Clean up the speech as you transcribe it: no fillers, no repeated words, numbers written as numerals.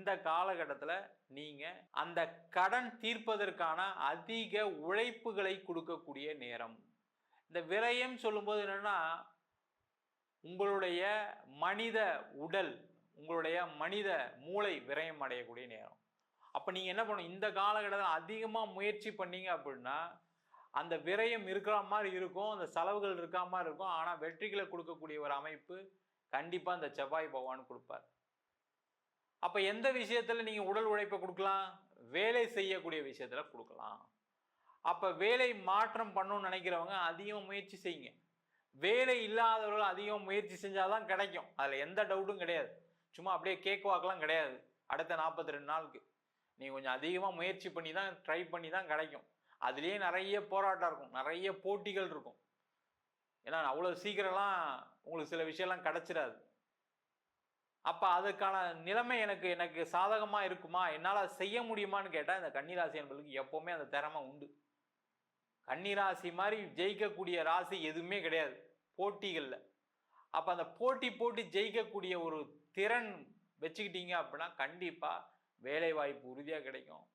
இந்த காலகட்டத்தில் நீங்கள் அந்த கடன் தீர்ப்பதற்கான அதிக உழைப்புகளை கொடுக்கக்கூடிய நேரம். இந்த விரயம் சொல்லும்போது என்னன்னா, உங்களுடைய மனித உடல், உங்களுடைய மனித மூளை விரயம் அடையக்கூடிய நேரம். அப்போ நீங்கள் என்ன பண்ணணும், இந்த காலகட்டத்தில் அதிகமாக முயற்சி பண்ணீங்க அப்படின்னா அந்த விரயம் இருக்கிற மாதிரி இருக்கும், அந்த செலவுகள் இருக்கிற மாதிரி இருக்கும். ஆனால் வெற்றிகளை கொடுக்கக்கூடிய ஒரு அமைப்பு கண்டிப்பாக இந்த செவ்வாய் பகவான் கொடுப்பார். அப்போ எந்த விஷயத்தில் நீங்கள் உடல் உழைப்பை கொடுக்கலாம்? வேலை செய்யக்கூடிய விஷயத்தில் கொடுக்கலாம். அப்போ வேலை மாற்றம் பண்ணணும்னு நினைக்கிறவங்க அதிகம் முயற்சி செய்யுங்க. வேலை இல்லாதவர்கள் அதிகம் முயற்சி செஞ்சால் தான் கிடைக்கும். அதில் எந்த டவுட்டும் கிடையாது. சும்மா அப்படியே கேக் வாக்கெலாம் கிடையாது. அடுத்த 42 நாளுக்கு நீங்கள் கொஞ்சம் அதிகமாக முயற்சி பண்ணி தான், ட்ரை பண்ணி தான் கிடைக்கும். அதுலேயே நிறைய போராட்டம் இருக்கும், நிறைய போட்டிகள் இருக்கும். ஏன்னா அவ்வளோ சீக்கிரம்லாம் உங்களுக்கு சில விஷயம்லாம் கிடச்சிடாது. அப்போ அதுக்கான நிலைமை எனக்கு சாதகமாக இருக்குமா, என்னால் செய்ய முடியுமான்னு கேட்டால் இந்த கன்னிராசி என்பதுக்கு எப்போவுமே அந்த திறமை உண்டு. கன்னிராசி மாதிரி ஜெயிக்கக்கூடிய ராசி எதுவுமே கிடையாது போட்டிகளில். அப்போ அந்த போட்டி ஜெயிக்கக்கூடிய ஒரு திறன் வச்சுக்கிட்டீங்க அப்படின்னா கண்டிப்பாக வேலை வாய்ப்பு உறுதியாக கிடைக்கும்.